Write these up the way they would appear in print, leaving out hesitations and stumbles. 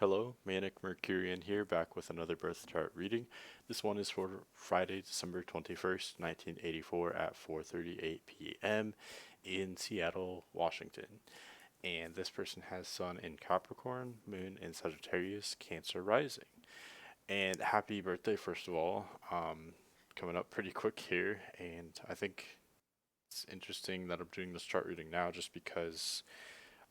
Hello, Manic Mercurian here, back with another birth chart reading. This one is for Friday, December 21st, 1984 at 4:38 p.m. in Seattle, Washington. And this person has Sun in Capricorn, Moon in Sagittarius, Cancer rising. And happy birthday, first of all. Coming up pretty quick here, and I think it's interesting that I'm doing this chart reading now just because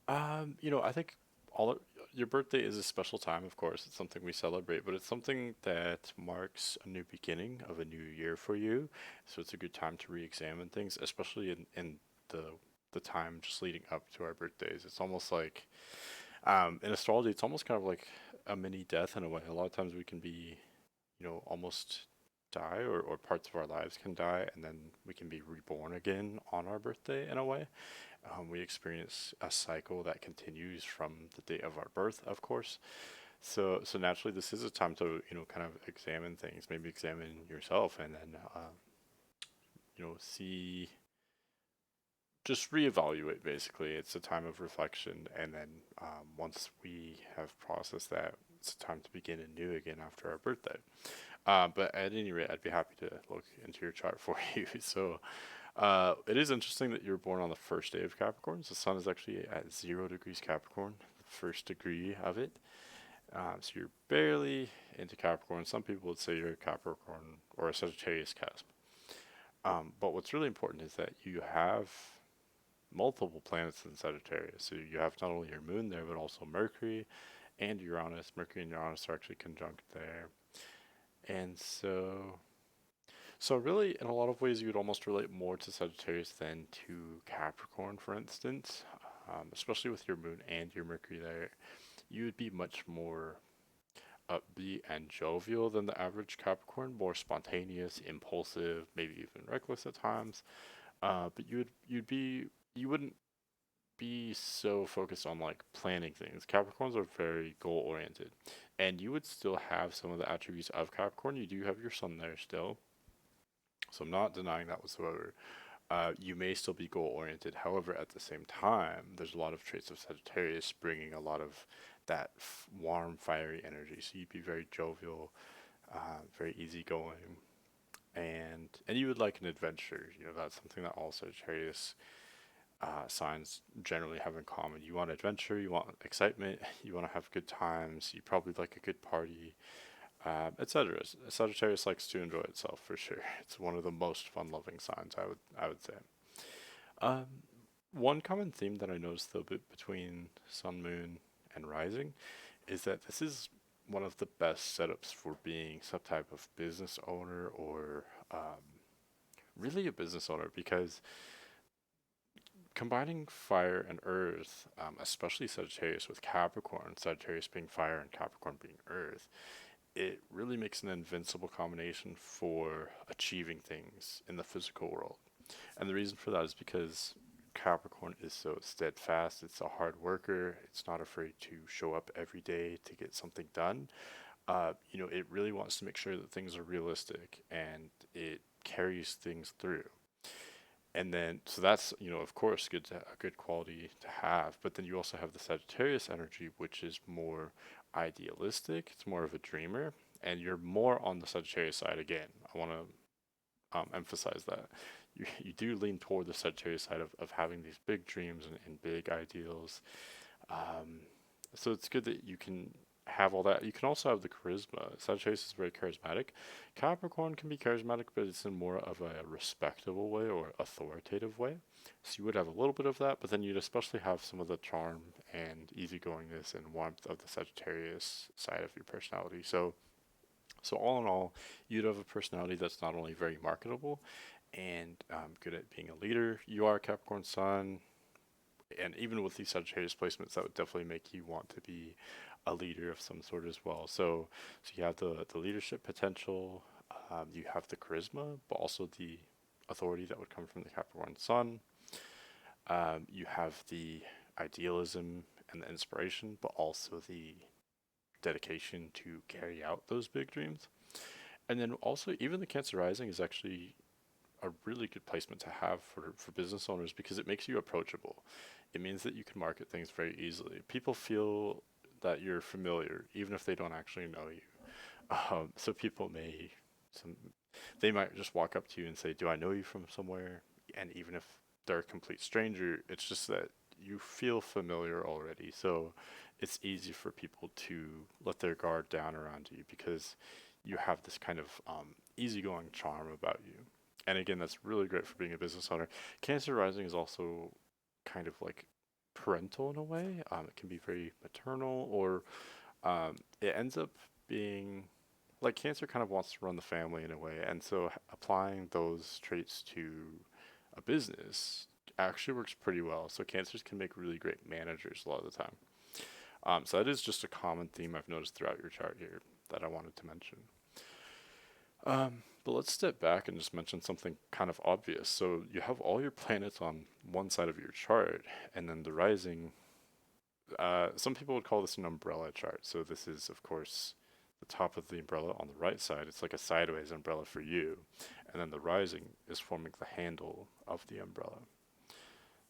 I think all your birthday is a special time, of course. It's something we celebrate, but it's something that marks a new beginning of a new year for you. So it's a good time to re-examine things, especially in the the time just leading up to our birthdays. It's almost like in astrology, it's almost kind of like a mini death in a way. A lot of times we can be, almost die or parts of our lives can die and then we can be reborn again on our birthday in a way. We experience a cycle that continues from the day of our birth, of course. So naturally, this is a time to kind of examine things, maybe examine yourself, and then see, just reevaluate. Basically, it's a time of reflection, and then once we have processed that, it's time to begin anew again after our birthday. But at any rate, I'd be happy to look into your chart for you. It is interesting that you were born on the first day of Capricorn. So the sun is actually at 0 degrees Capricorn, the first degree of it. So you're barely into Capricorn. Some people would say you're a Capricorn or a Sagittarius cusp. But what's really important is that you have multiple planets in Sagittarius. So you have not only your moon there, but also Mercury and Uranus. Mercury and Uranus are actually conjunct there. And so really, in a lot of ways, you would almost relate more to Sagittarius than to Capricorn, for instance. Especially with your moon and your Mercury there, you would be much more upbeat and jovial than the average Capricorn, more spontaneous, impulsive, maybe even reckless at times. But you wouldn't be so focused on like planning things. Capricorns are very goal oriented, and you would still have some of the attributes of Capricorn. You do have your sun there still, so I'm not denying that whatsoever. You may still be goal oriented. However, at the same time, there's a lot of traits of Sagittarius bringing a lot of that warm, fiery energy. So you'd be very jovial, very easygoing, and you would like an adventure. That's something that all Sagittarius signs generally have in common. You want adventure, you want excitement, you want to have good times. You probably like a good party, etc. Sagittarius likes to enjoy itself for sure. It's one of the most fun-loving signs, I would say. Um, One common theme that I noticed though between Sun, Moon, and Rising is that this is one of the best setups for being some type of business owner or really a business owner because combining fire and earth, especially Sagittarius with Capricorn, Sagittarius being fire and Capricorn being earth, it really makes an invincible combination for achieving things in the physical world. And the reason for that is because Capricorn is so steadfast, it's a hard worker, it's not afraid to show up every day to get something done. It really wants to make sure that things are realistic and it carries things through. And then, so that's, of course, a good quality to have. But then you also have the Sagittarius energy, which is more idealistic. It's more of a dreamer, and you're more on the Sagittarius side again. I want to emphasize that you do lean toward the Sagittarius side of having these big dreams and big ideals. Um, so it's good that you can have all that. You can also have the charisma. Sagittarius is very charismatic. Capricorn can be charismatic, but it's in more of a respectable way or authoritative way. So you would have a little bit of that, but then you'd especially have some of the charm and easygoingness and warmth of the Sagittarius side of your personality. So all in all, you'd have a personality that's not only very marketable and good at being a leader. You are a Capricorn Sun, and even with these Sagittarius placements, that would definitely make you want to be a leader of some sort as well. So you have the leadership potential, you have the charisma, but also the authority that would come from the Capricorn Sun. You have the idealism and the inspiration, but also the dedication to carry out those big dreams. And then also, even the Cancer Rising is actually a really good placement to have for business owners because it makes you approachable. It means that you can market things very easily. People feel that you're familiar, even if they don't actually know you. So people some, they might just walk up to you and say, "Do I know you from somewhere?" And even if they're a complete stranger, it's just that you feel familiar already. So it's easy for people to let their guard down around you because you have this kind of easygoing charm about you. And again, that's really great for being a business owner. Cancer rising is also kind of like parental in a way. It can be very maternal, or it ends up being like Cancer kind of wants to run the family in a way, and so applying those traits to a business actually works pretty well. So Cancers can make really great managers a lot of the time. So that is just a common theme I've noticed throughout your chart here that I wanted to mention. But let's step back and just mention something kind of obvious. So you have all your planets on one side of your chart, and then the rising. Some people would call this an umbrella chart. So this is, of course, the top of the umbrella on the right side. It's like a sideways umbrella for you, and then the rising is forming the handle of the umbrella.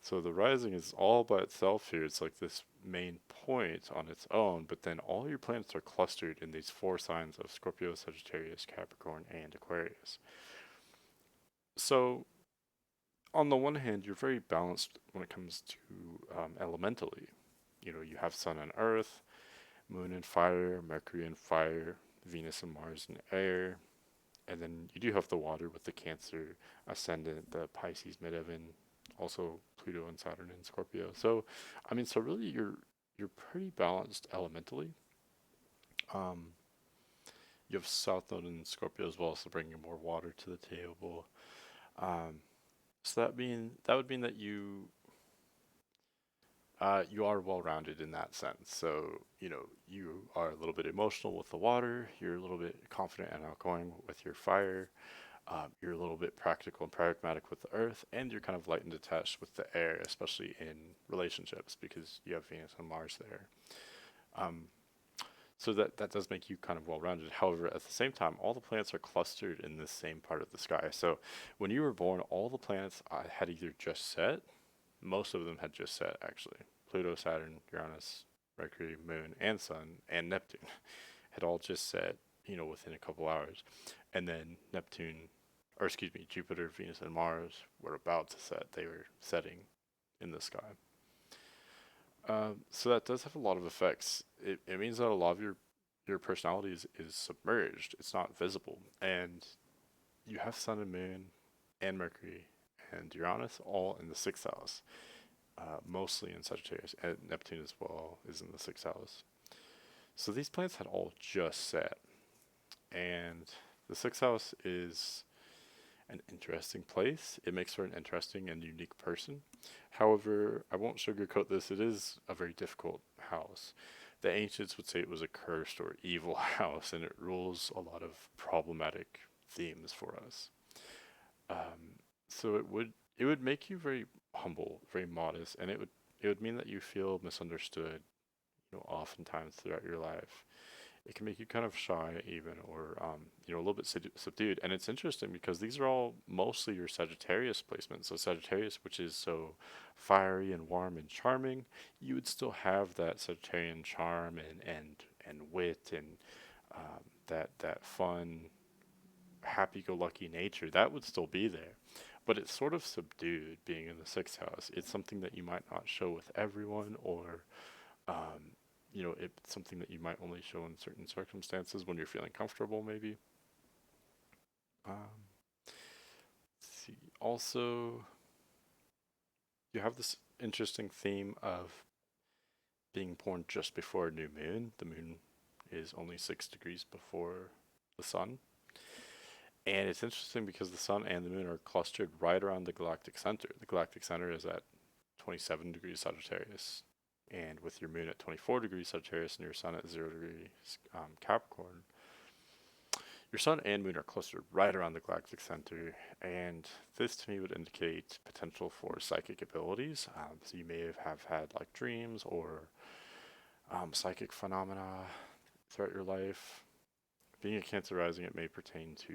So the rising is all by itself here. It's like this main point on its own, but then all your planets are clustered in these four signs of Scorpio, Sagittarius, Capricorn, and Aquarius. So on the one hand, you're very balanced when it comes to elementally. You know, you have Sun and Earth, Moon and fire, Mercury and fire, Venus and Mars and air, and then you do have the water with the Cancer ascendant, the Pisces midheaven, also Pluto and Saturn and Scorpio. So, I mean, so really you're pretty balanced elementally. Um, you have South Node in Scorpio as well, so bringing more water to the table. Um, so that would mean that you are well rounded in that sense. So, you know, you are a little bit emotional with the water, you're a little bit confident and outgoing with your fire, you're a little bit practical and pragmatic with the earth, and you're kind of light and detached with the air, especially in relationships because you have Venus and Mars there. Um, so that does make you kind of well rounded. However, at the same time, all the planets are clustered in the same part of the sky. So when you were born, all the planets had either just set, most of them had just set actually. Pluto, Saturn, Uranus, Mercury, Moon, and Sun, and Neptune had all just set, you know, within a couple hours. And then Jupiter, Venus, and Mars were about to set. They were setting in the sky. So that does have a lot of effects. It means that a lot of your personality is submerged. It's not visible. And you have Sun and Moon and Mercury and Uranus all in the sixth house, mostly in Sagittarius, and Neptune as well is in the sixth house. So these planets had all just set, and the sixth house is an interesting place. It makes for an interesting and unique person. However, I won't sugarcoat this, it is a very difficult house. The ancients would say it was a cursed or evil house, and it rules a lot of problematic themes for us. So it would make you very humble, very modest, and it would mean that you feel misunderstood, you know, oftentimes throughout your life. It can make you kind of shy, even, or you know, a little bit subdued. And it's interesting because these are all mostly your Sagittarius placements. So Sagittarius, which is so fiery and warm and charming, you would still have that Sagittarian charm and wit and that fun, happy-go-lucky nature. That would still be there, but it's sort of subdued being in the sixth house. It's something that you might not show with everyone, or um, you know, it's something that you might only show in certain circumstances when you're feeling comfortable, maybe. Um, let's see. Also, you have this interesting theme of being born just before a new moon. The moon is only 6 degrees before the sun. And it's interesting because the sun and the moon are clustered right around the galactic center. The galactic center is at 27 degrees Sagittarius. And with your moon at 24 degrees Sagittarius and your sun at 0 degrees Capricorn, your sun and moon are clustered right around the galactic center. And this to me would indicate potential for psychic abilities. So you may have had like dreams or psychic phenomena throughout your life. Being a Cancer rising, it may pertain to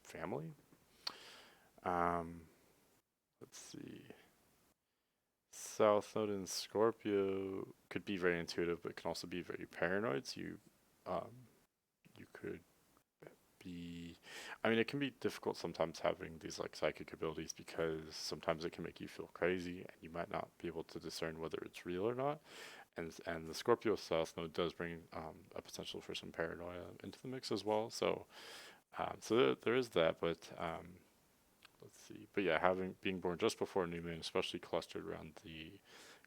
family. Um, let's see. South Node in Scorpio could be very intuitive, but can also be very paranoid. So um, you could be, I mean, it can be difficult sometimes having these like psychic abilities because sometimes it can make you feel crazy, and you might not be able to discern whether it's real or not. And the Scorpio South Node does bring a potential for some paranoia into the mix as well. So there is that, but let's see. But yeah, having being born just before a new moon, especially clustered around the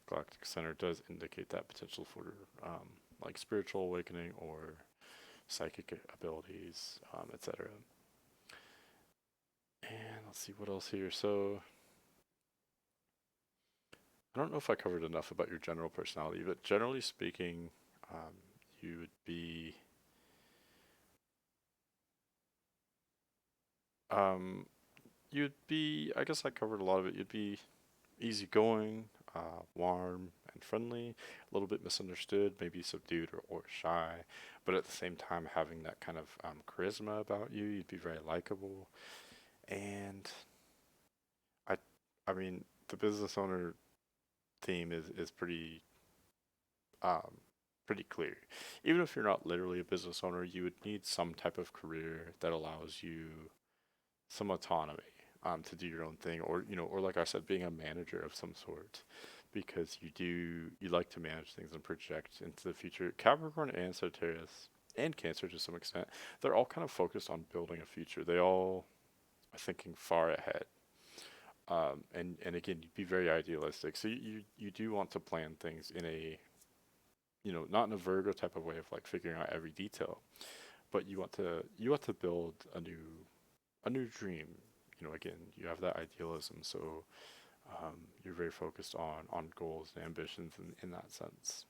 galactic center, does indicate that potential for like spiritual awakening or psychic abilities, etc. And let's see what else here. So I don't know if I covered enough about your general personality, but generally speaking, um, you would be um, I guess I covered a lot of it. You'd be easygoing, warm and friendly, a little bit misunderstood, maybe subdued or shy, but at the same time having that kind of charisma about you. You'd be very likable, and I, I mean, the business owner theme is um, pretty clear. Even if you're not literally a business owner, you would need some type of career that allows you some autonomy to do your own thing, or or like I said, being a manager of some sort, because you like to manage things and project into the future. Capricorn and Sagittarius and Cancer to some extent, they're all kind of focused on building a future. They all are thinking far ahead. And again, you'd be very idealistic. So you do want to plan things in a not in a Virgo type of way of like figuring out every detail, but you want to build a new dream. Again, you have that idealism, so you're very focused on goals and ambitions in that sense.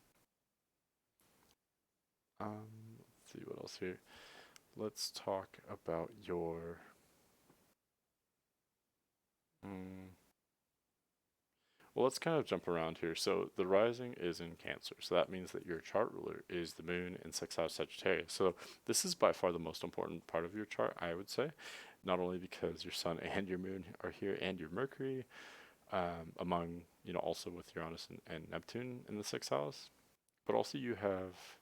Let's see what else here. Let's talk about your. Mm, well, let's kind of jump around here. So the rising is in Cancer, so that means that your chart ruler is the moon in sixth house Sagittarius. So this is by far the most important part of your chart, I would say, not only because your sun and your moon are here and your Mercury, among also with Uranus and Neptune in the sixth house, but also you have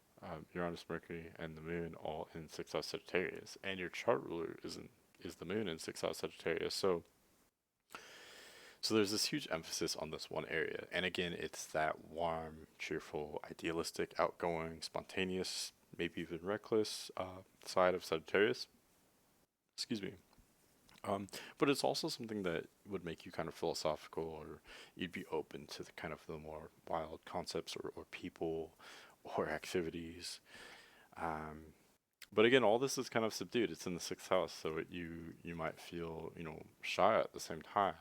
Uranus, Mercury, and the Moon all in sixth house Sagittarius, and your chart ruler is the Moon in sixth house Sagittarius. So there's this huge emphasis on this one area, and again, it's that warm, cheerful, idealistic, outgoing, spontaneous, maybe even reckless side of Sagittarius. Excuse me. Um, but it's also something that would make you kind of philosophical, or you'd be open to the kind of the more wild concepts or people or activities. Um, but again, all this is kind of subdued. It's in the sixth house, so you might feel shy at the same time.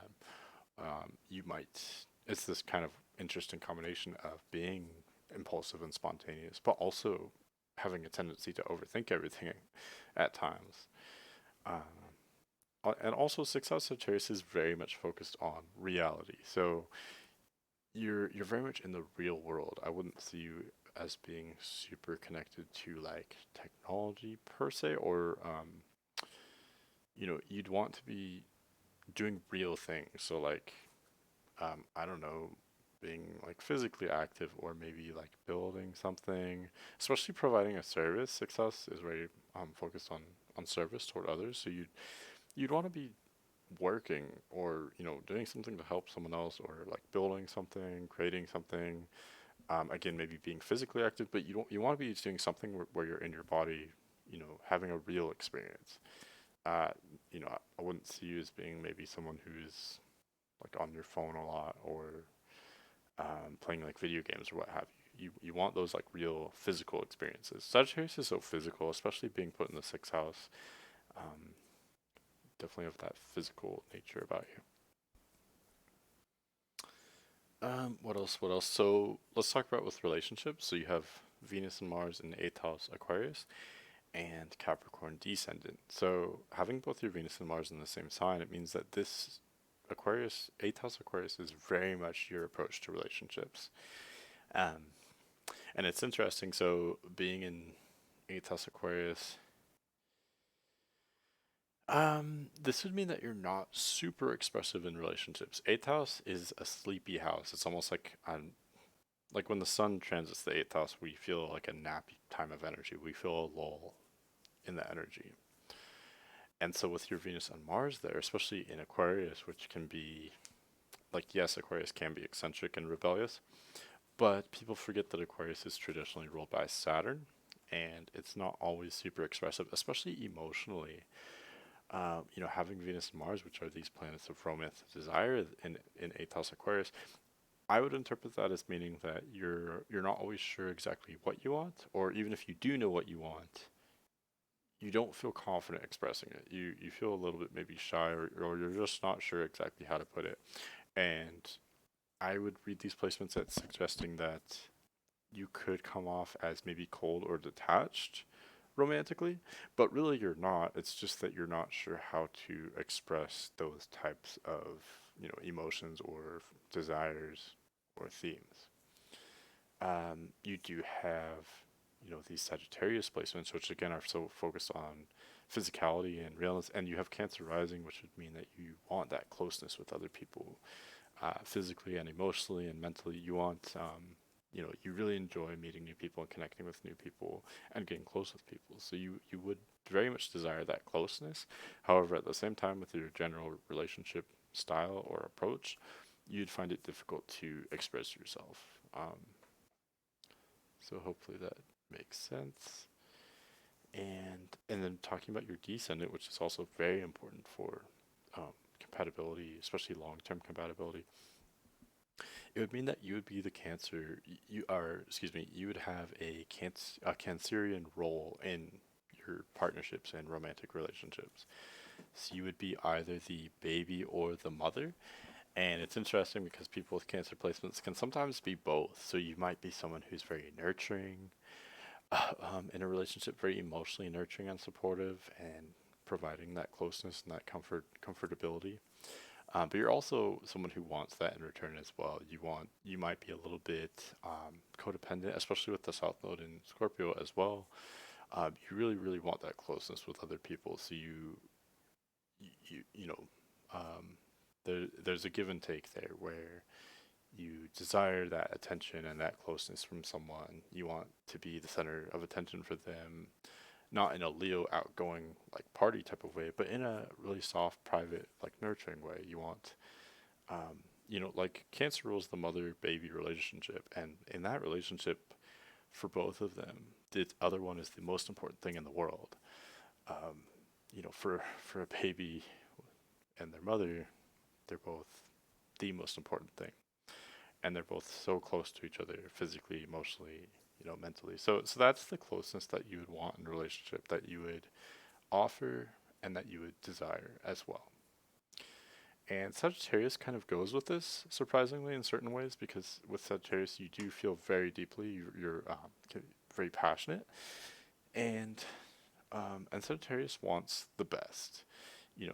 You might. It's this kind of interesting combination of being impulsive and spontaneous, but also having a tendency to overthink everything at times. Um, and also, sixth house Sagittarius is very much focused on reality. So you're very much in the real world. I wouldn't see you as being super connected to like technology per se, or you'd want to be doing real things. So like I don't know, being like physically active, or maybe like building something, especially providing a service. Success is very focused on service toward others. So you'd want to be working, or doing something to help someone else, or like building something, creating something. Again, maybe being physically active, but you want to be doing something where you're in your body, having a real experience. uh, I wouldn't see you as being maybe someone who's like on your phone a lot, or playing like video games or what have you. You want those like real physical experiences. Sagittarius is so physical, especially being put in the sixth house. Um, Definitely have that physical nature about you. What else? What else? So let's talk about with relationships. So you have Venus and Mars in eighth house Aquarius and Capricorn Descendant. So having both your Venus and Mars in the same sign, it means that this Aquarius, eighth house Aquarius, is very much your approach to relationships. Um, and it's interesting. So being in eighth house Aquarius, This would mean that you're not super expressive in relationships. Eighth house is a sleepy house. It's almost like when the sun transits the eighth house, we feel like a nappy time of energy. We feel a lull in the energy. And so with your Venus and Mars there, especially in Aquarius, which can be like, yes, Aquarius can be eccentric and rebellious, but people forget that Aquarius is traditionally ruled by Saturn, and it's not always super expressive, especially emotionally. Having Venus and Mars, which are these planets of romance and desire in eighth house Aquarius, I would interpret that as meaning that you're not always sure exactly what you want, or even if you do know what you want, you don't feel confident expressing it. You feel a little bit maybe shy, or you're just not sure exactly how to put it. And I would read these placements as suggesting that you could come off as maybe cold or detached romantically, but really you're not. It's just that you're not sure how to express those types of, emotions or desires or themes. You do have, these Sagittarius placements, which again are so focused on physicality and realness, and you have Cancer rising, which would mean that you want that closeness with other people, physically and emotionally and mentally. You want, you really enjoy meeting new people and connecting with new people and getting close with people. So you would very much desire that closeness. However, at the same time, with your general relationship style or approach, you'd find it difficult to express yourself. So hopefully that makes sense. And then talking about your descendant, which is also very important for compatibility, especially long-term compatibility. It would mean that you would be the Cancer. You are, excuse me, you would have a Cancerian role in your partnerships and romantic relationships. So you would be either the baby or the mother. And it's interesting because people with Cancer placements can sometimes be both. So you might be someone who's very nurturing in a relationship, very emotionally nurturing and supportive, and providing that closeness and that comfortability. But you're also someone who wants that in return as well. You might be a little bit codependent, especially with the South Node in Scorpio as well. You really, really want that closeness with other people. So you know, there's a give and take there where you desire that attention and that closeness from someone. You want to be the center of attention for them, not in a Leo outgoing like party type of way, but in a really soft, private, like nurturing way. You want, like Cancer rules the mother baby relationship, and in that relationship, for both of them, the other one is the most important thing in the world. Um, for a baby and their mother, they're both the most important thing, and they're both so close to each other physically, emotionally, mentally. So that's the closeness that you would want in a relationship, that you would offer and that you would desire as well. And Sagittarius kind of goes with this, surprisingly, in certain ways, because with Sagittarius, you do feel very deeply. You're very passionate, and and Sagittarius wants the best.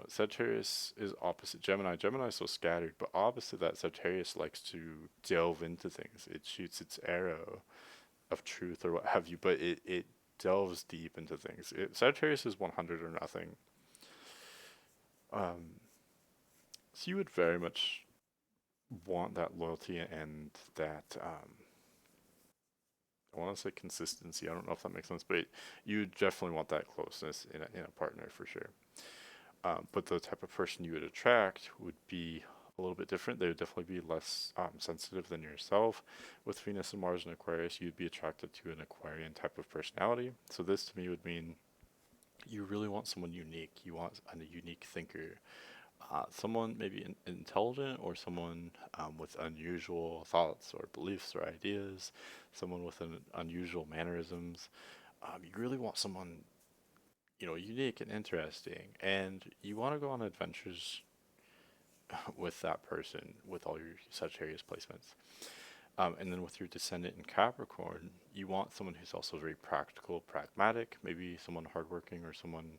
Sagittarius is opposite Gemini. Gemini is so scattered, but opposite that, Sagittarius likes to delve into things. It shoots its arrow of truth or what have you, but it delves deep into things. Sagittarius is 100 or nothing. Um, so you would very much want that loyalty and that, I want to say consistency. I don't know if that makes sense, but you definitely want that closeness in a partner for sure. But the type of person you would attract would be a little bit different. They would definitely be less sensitive than yourself. With Venus and Mars and Aquarius, you'd be attracted to an Aquarian type of personality. So this to me would mean you really want someone unique. You want a unique thinker, someone maybe intelligent, or someone with unusual thoughts or beliefs or ideas, someone with an unusual mannerisms. You really want someone, unique and interesting, and you want to go on adventures with that person with all your Sagittarius placements. And then with your Descendant in Capricorn, you want someone who's also very practical, pragmatic, maybe someone hardworking or someone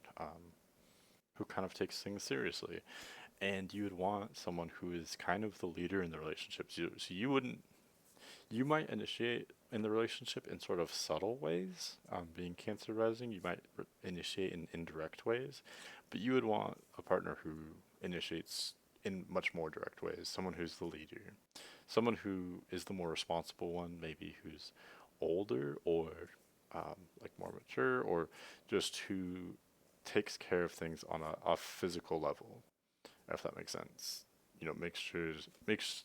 who kind of takes things seriously. And you would want someone who is kind of the leader in the relationship. So you wouldn't You might initiate in the relationship in sort of subtle ways. Being Cancer rising, you might initiate in indirect ways, but you would want a partner who initiates in much more direct ways. Someone who's the leader, someone who is the more responsible one, maybe who's older or like more mature, or just who takes care of things on a physical level, if that makes sense. You know, makes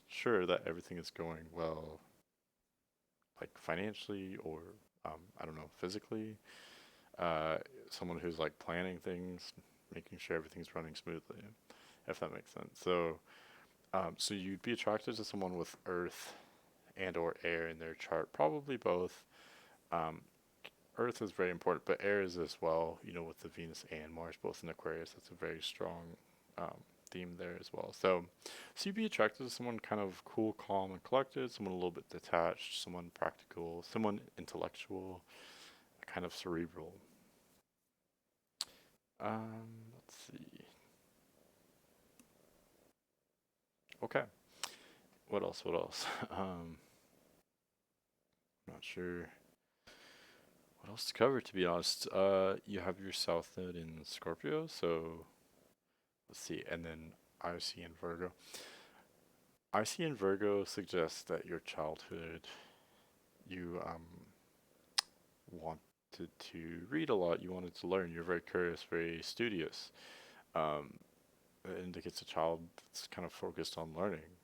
sure that everything is going well, like financially or I don't know, physically. Uh, Someone who's like planning things, making sure everything's running smoothly, if that makes sense. So you'd be attracted to someone with Earth and or air in their chart, probably both. Um, Earth is very important, but air is as well. You know, with the Venus and Mars both in Aquarius, that's a very strong theme there as well. So you'd be attracted to someone kind of cool, calm, and collected, someone a little bit detached, someone practical, someone intellectual, kind of cerebral. Let's see. Okay. What else? What else? Not sure what else to cover, to be honest. You have your South Node in Scorpio, so let's see, and then IC in Virgo. IC in Virgo suggests that your childhood, you wanted to read a lot, you wanted to learn, you're very curious, very studious. Um, it indicates a child that's kind of focused on learning.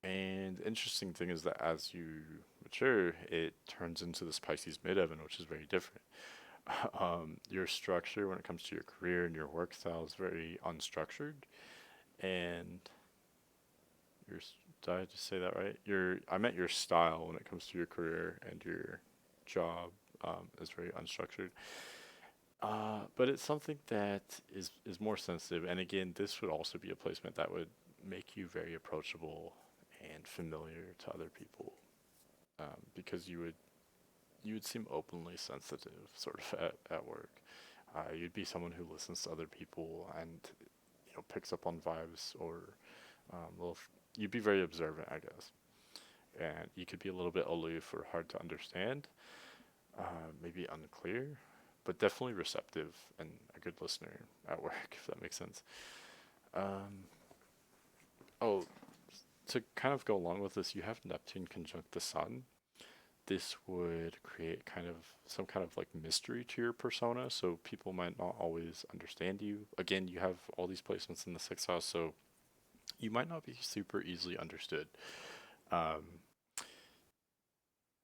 And the interesting thing is that as you mature, it turns into this Pisces midheaven, which is very different. Your structure when it comes to your career and your work style is very unstructured, and your did I just say that right? I meant your style when it comes to your career and your job is very unstructured. But it's something that is more sensitive, and again, this would also be a placement that would make you very approachable and familiar to other people, because you would seem openly sensitive, sort of at work. You'd be someone who listens to other people and picks up on vibes, or little. You'd be very observant, I guess, and you could be a little bit aloof or hard to understand, maybe unclear, but definitely receptive and a good listener at work, if that makes sense. Um, oh, to kind of go along with this, you have Neptune conjunct the Sun. This would create kind of some kind of like mystery to your persona, so people might not always understand you. Again, you have all these placements in the sixth house, so you might not be super easily understood. Um,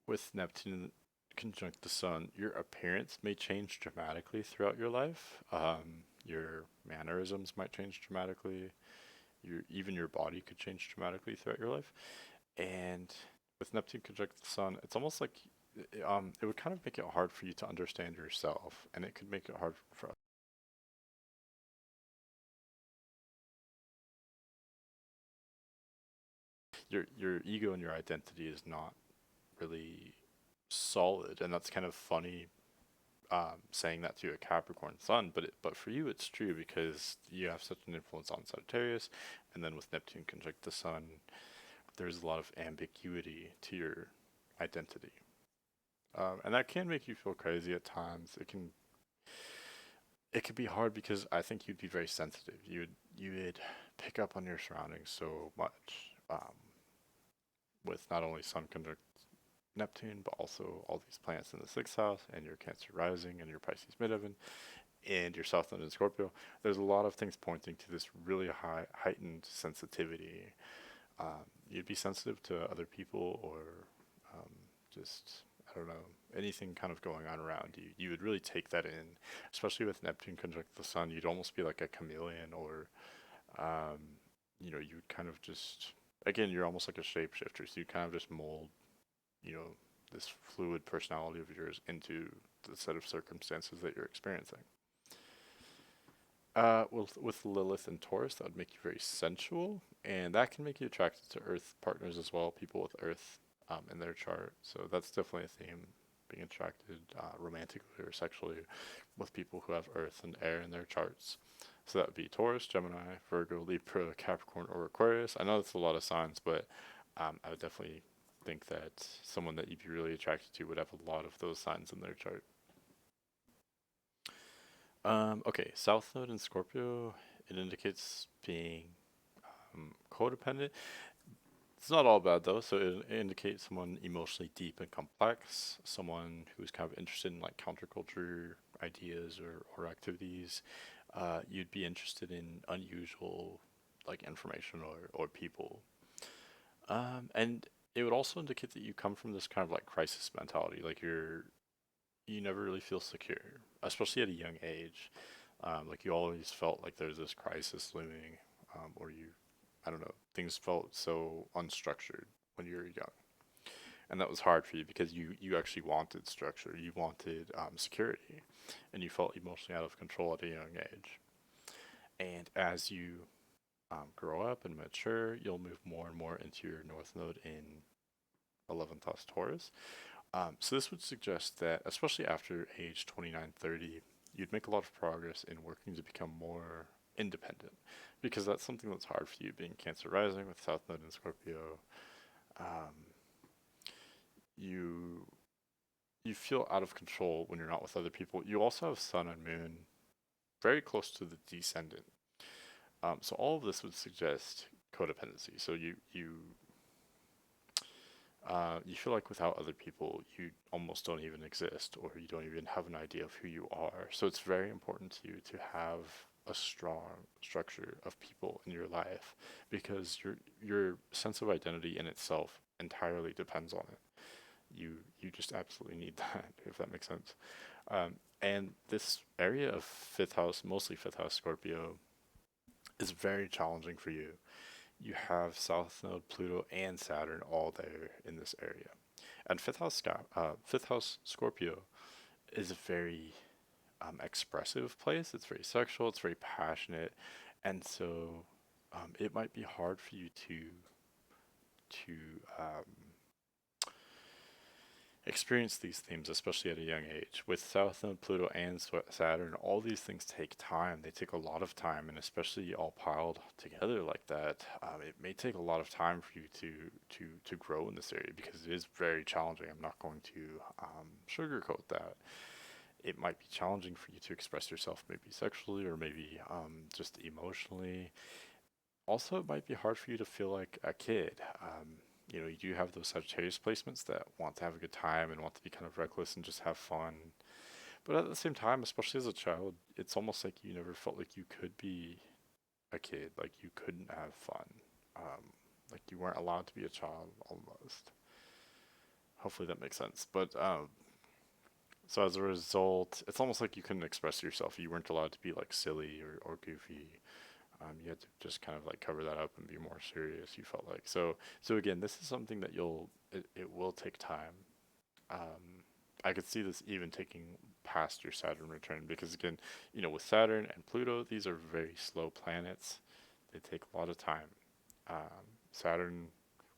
with Neptune conjunct the Sun, your appearance may change dramatically throughout your life. Your mannerisms might change dramatically. Even your body could change dramatically throughout your life. And with Neptune conjunct the Sun, it's almost like it would kind of make it hard for you to understand yourself, and it could make it hard for your ego and your identity is not really solid, and that's kind of funny saying that to a Capricorn Sun, but for you it's true because you have such an influence on Sagittarius, and then with Neptune conjunct the Sun, there's a lot of ambiguity to your identity, and that can make you feel crazy at times. It could be hard because I think you'd be very sensitive. You would pick up on your surroundings so much, with not only Sun conjunct Neptune, but also all these planets in the sixth house, and your Cancer rising, and your Pisces midheaven, and your South Node in Scorpio. There's a lot of things pointing to this really high heightened sensitivity. You'd be sensitive to other people, or um, just I don't know, anything kind of going on around you. You would really take that in, especially with Neptune conjunct the Sun. You'd almost be like a chameleon, or um, you'd kind of just again, you're almost like a shapeshifter. So you kind of just mold, you know, this fluid personality of yours into the set of circumstances that you're experiencing. With Lilith and Taurus, that would make you very sensual, and that can make you attracted to Earth partners as well, people with Earth in their chart. So that's definitely a theme, being attracted romantically or sexually with people who have Earth and air in their charts. So that would be Taurus, Gemini, Virgo, Libra, Capricorn, or Aquarius. I know that's a lot of signs, but I would definitely think that someone that you'd be really attracted to would have a lot of those signs in their chart. Okay, South Node in Scorpio, it indicates being codependent. It's not all bad though, so it indicates someone emotionally deep and complex, someone who's kind of interested in like counterculture ideas or activities. You'd be interested in unusual like information or people. And it would also indicate that you come from this kind of like crisis mentality, like you never really feel secure, especially at a young age. Like you always felt like there's this crisis looming, or I don't know, things felt so unstructured when you were young, and that was hard for you because you actually wanted structure, you wanted security, and you felt emotionally out of control at a young age. And as you grow up and mature, you'll move more and more into your North Node in 11th house Taurus. So this would suggest that, especially after age 29, 30, you'd make a lot of progress in working to become more independent, because that's something that's hard for you, being Cancer rising with South Node in Scorpio. Um, you you feel out of control when you're not with other people. You also have Sun and Moon very close to the Descendant. So all of this would suggest codependency. So you feel like without other people, you almost don't even exist, or you don't even have an idea of who you are. So it's very important to you to have a strong structure of people in your life, because your sense of identity in itself entirely depends on it. You just absolutely need that, if that makes sense. Um, and this area of fifth house, mostly fifth house Scorpio, is very challenging for you. You have South Node, Pluto, and Saturn all there in this area. And fifth house Scorpio is a very expressive place. It's very sexual. It's very passionate, and so it might be hard for you to experience these themes, especially at a young age. With South Node, Pluto, and Saturn, all these things take time. They take a lot of time, and especially all piled together like that, it may take a lot of time for you to grow in this area, because it is very challenging. I'm not going to sugarcoat that. It might be challenging for you to express yourself, maybe sexually or maybe just emotionally. Also, it might be hard for you to feel like a kid. You do have those Sagittarius placements that want to have a good time and want to be kind of reckless and just have fun. But at the same time, especially as a child, it's almost like you never felt like you could be a kid, like you couldn't have fun. Um, like you weren't allowed to be a child almost. Hopefully that makes sense. But so as a result, it's almost like you couldn't express yourself. You weren't allowed to be like silly or goofy. You had to just kind of like cover that up and be more serious. You felt like so again. This is something that it will take time. I could see this even taking past your Saturn return, because again, with Saturn and Pluto, these are very slow planets. They take a lot of time. Saturn,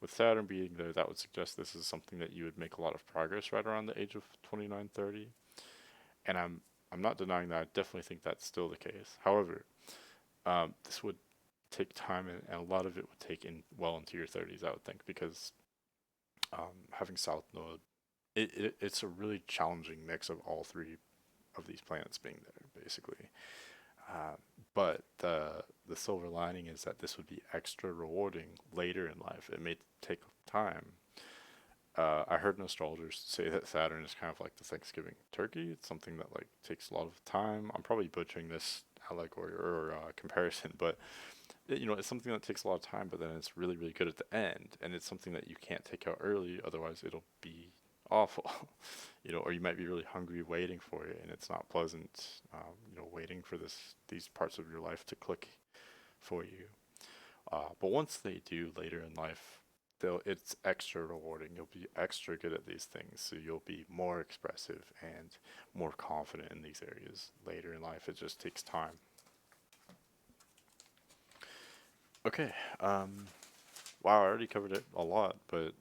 with Saturn being there, that would suggest this is something that you would make a lot of progress right around the age of 29, 30. And I'm not denying that. I definitely think that's still the case. However, this would take time, and a lot of it would take in well into your 30s, I would think, because having South Node, it's a really challenging mix of all three of these planets being there, basically. Uh, but the silver lining is that this would be extra rewarding later in life. It may take time. I heard an astrologer say that Saturn is kind of like the Thanksgiving turkey. It's something that like takes a lot of time. I'm probably butchering this allegory or comparison, but it's something that takes a lot of time, but then it's really, really good at the end, and it's something that you can't take out early, otherwise it'll be awful. Or you might be really hungry waiting for it, and it's not pleasant, waiting for these parts of your life to click for you. But once they do later in life, it's extra rewarding. You'll be extra good at these things, so you'll be more expressive and more confident in these areas later in life. It just takes time. Okay. Wow, I already covered it a lot, but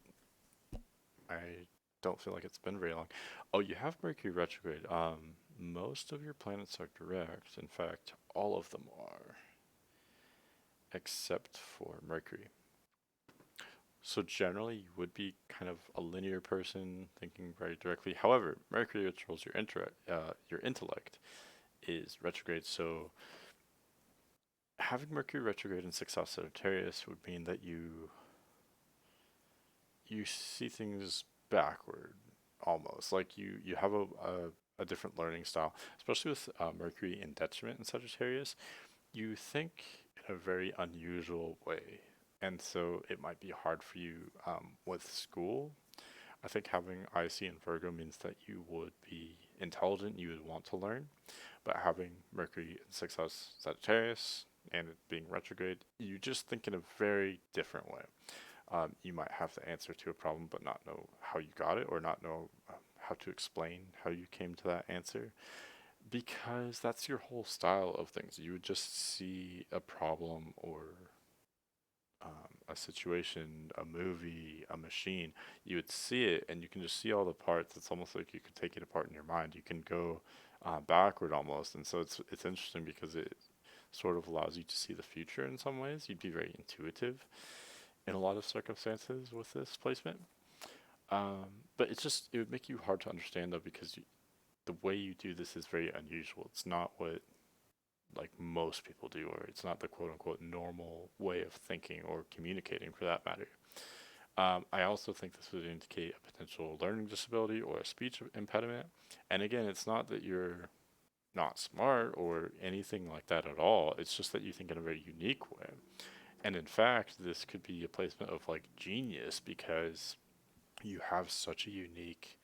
I don't feel like it's been very long. Oh, you have Mercury retrograde. Most of your planets are direct. In fact, all of them are, except for Mercury. So generally, you would be kind of a linear person, thinking very directly. However, Mercury, which rules your intellect, is retrograde. So having Mercury retrograde in sixth house Sagittarius would mean that you see things backward, almost like you have a different learning style, especially with Mercury in detriment in Sagittarius. You think in a very unusual way, and so it might be hard for you with school. I think having IC in Virgo means that you would be intelligent, you would want to learn, but having Mercury in sixth house Sagittarius and it being retrograde, you just think in a very different way. You might have the answer to a problem, but not know how you got it, or not know how to explain how you came to that answer, because that's your whole style of things. You would just see a problem or a situation, a movie, a machine. You would see it, and you can just see all the parts. It's almost like you could take it apart in your mind. You can go backward almost, and so it's interesting because it sort of allows you to see the future in some ways. You'd be very intuitive in a lot of circumstances with this placement. But it would make you hard to understand though because the way you do this is very unusual. It's not what like most people do, or it's not the quote unquote normal way of thinking or communicating for that matter. I also think this would indicate a potential learning disability or a speech impediment. And again, it's not that you're not smart or anything like that at all. It's just that you think in a very unique way. And in fact, this could be a placement of like genius because you have such a unique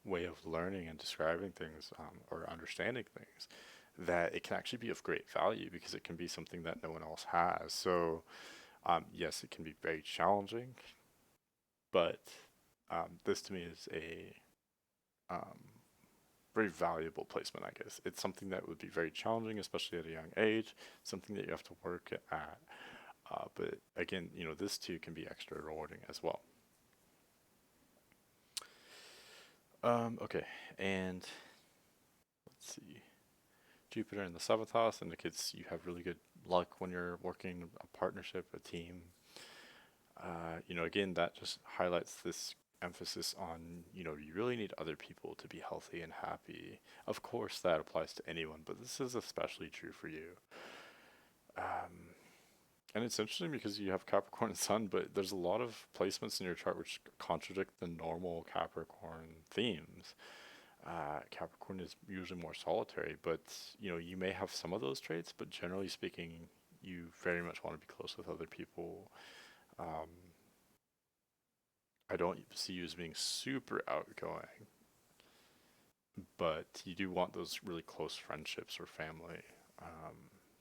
way of learning and describing things or understanding things that it can actually be of great value because it can be something that no one else has. So, yes, it can be very challenging, but this to me is a um, very valuable placement, I guess. It's something that would be very challenging, especially at a young age, something that you have to work at. But again, this too can be extra rewarding as well. Okay, and let's see. Jupiter in the seventh house indicates you have really good luck when you're working a partnership, a team. Again, that just highlights this emphasis on, you really need other people to be healthy and happy. Of course, that applies to anyone, but this is especially true for you. Um, and it's interesting because you have Capricorn and Sun, but there's a lot of placements in your chart which contradict the normal Capricorn themes. Capricorn is usually more solitary, but you may have some of those traits, but generally speaking, you very much want to be close with other people. Um, I don't see you as being super outgoing, but you do want those really close friendships or family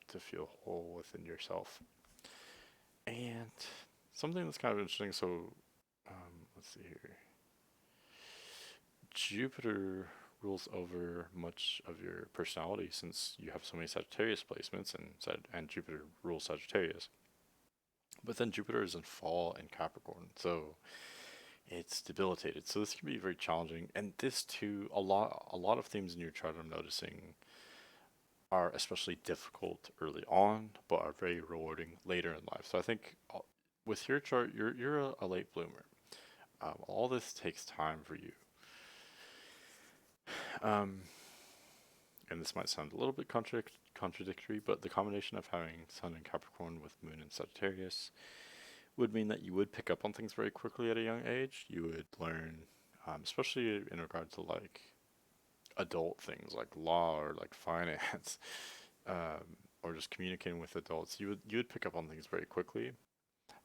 to feel whole within yourself. And something that's kind of interesting. So, let's see here. Jupiter rules over much of your personality since you have so many Sagittarius placements and Jupiter rules Sagittarius. But then Jupiter is in fall in Capricorn, so it's debilitated. So this can be very challenging. And this too, a lot of themes in your chart I'm noticing are especially difficult early on, but are very rewarding later in life. So I think with your chart, you're a late bloomer. All this takes time for you. Um, and this might sound a little bit contradictory, but the combination of having Sun in Capricorn with Moon in Sagittarius would mean that you would pick up on things very quickly at a young age. You would learn, especially in regard to like adult things like law or like finance, or just communicating with adults. You would pick up on things very quickly.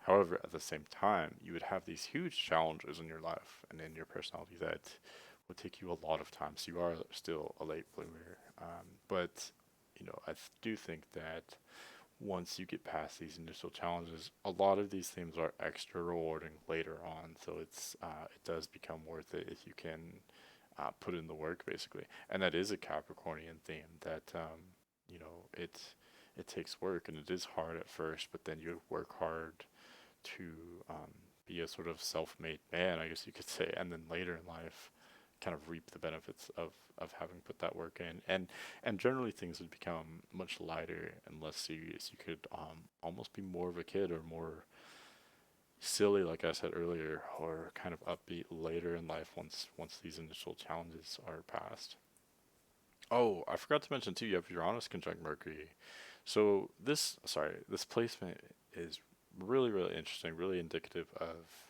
However, at the same time, you would have these huge challenges in your life and in your personality that would take you a lot of time. So you are still a late bloomer. But I do think that once you get past these initial challenges, a lot of these themes are extra rewarding later on. So it does become worth it if you can put in the work, basically. And that is a Capricornian theme that it takes work and it is hard at first, but then you work hard to be a sort of self-made man, I guess you could say, and then later in life kind of reap the benefits of having put that work in, and generally things would become much lighter and less serious. You could almost be more of a kid or more silly, like I said earlier, or kind of upbeat later in life once these initial challenges are past. Oh, I forgot to mention too, you have Uranus conjunct Mercury. So this placement is really, really interesting, really indicative of,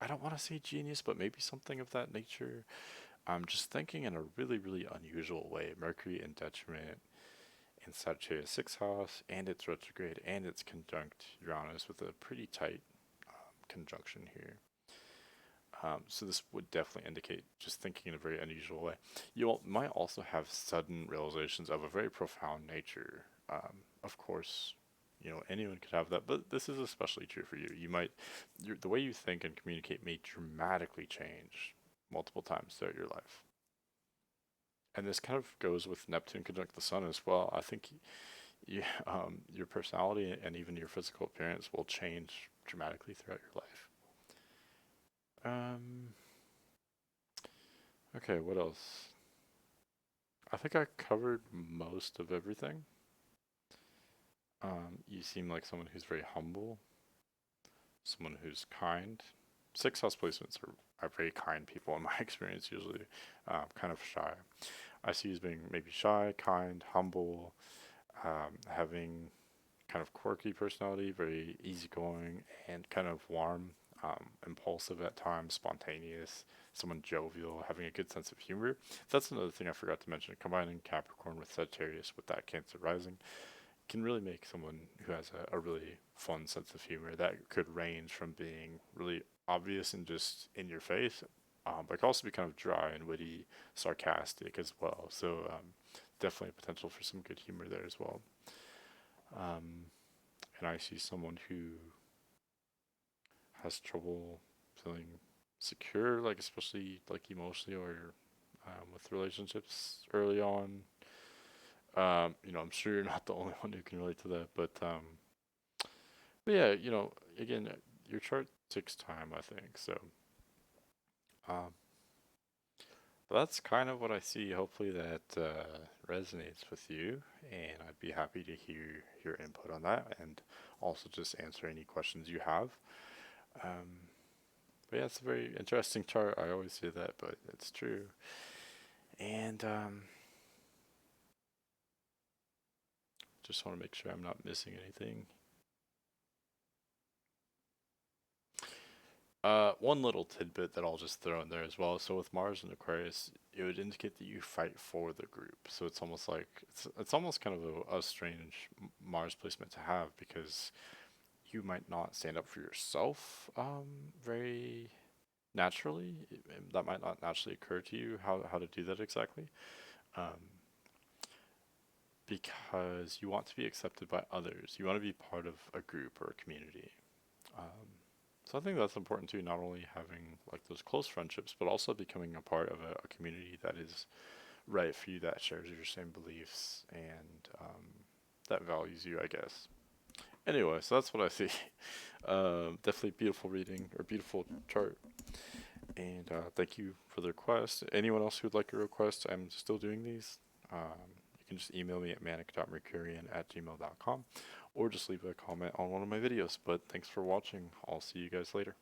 I don't want to say genius, but maybe something of that nature. I'm just thinking in a really, really unusual way. Mercury in detriment in Sagittarius 6th house, and it's retrograde, and it's conjunct Uranus with a pretty tight conjunction here. So this would definitely indicate just thinking in a very unusual way. Might also have sudden realizations of a very profound nature. Of course, anyone could have that, but this is especially true for you. The way you think and communicate may dramatically change multiple times throughout your life. And this kind of goes with Neptune conjunct the Sun as well. I think your personality and even your physical appearance will change dramatically throughout your life. Um, okay, what else? I think I covered most of everything. You seem like someone who's very humble, someone who's kind. Six house placements are very kind people in my experience, usually kind of shy. I see you as being maybe shy, kind, humble, having kind of quirky personality, very easygoing, and kind of warm, impulsive at times, spontaneous, someone jovial, having a good sense of humor. That's another thing I forgot to mention. Combining Capricorn with Sagittarius with that Cancer rising can really make someone who has a really fun sense of humor that could range from being really obvious and just in your face, but can also be kind of dry and witty, sarcastic as well. So definitely a potential for some good humor there as well. Um, and I see someone who has trouble feeling secure, like especially like emotionally or with relationships early on. I'm sure you're not the only one who can relate to that, but yeah, again, your chart takes time, I think. So, um, that's kind of what I see. Hopefully that resonates with you, and I'd be happy to hear your input on that, and also just answer any questions you have. Um, but yeah, it's a very interesting chart. I always say that, but it's true. And just want to make sure I'm not missing anything. One little tidbit that I'll just throw in there as well. So with Mars and Aquarius, it would indicate that you fight for the group. So it's almost like it's almost kind of a strange Mars placement to have because you might not stand up for yourself very naturally. That might not naturally occur to you how to do that exactly. Um, because you want to be accepted by others. You want to be part of a group or a community. Um, so I think that's important too, not only having like those close friendships, but also becoming a part of a community that is right for you, that shares your same beliefs and that values you, I guess. Anyway, so that's what I see. Definitely beautiful reading or beautiful chart. And thank you for the request. Anyone else who'd like a request, I'm still doing these. You can just email me at manic.mercurian@gmail.com or just leave a comment on one of my videos. But thanks for watching. I'll see you guys later.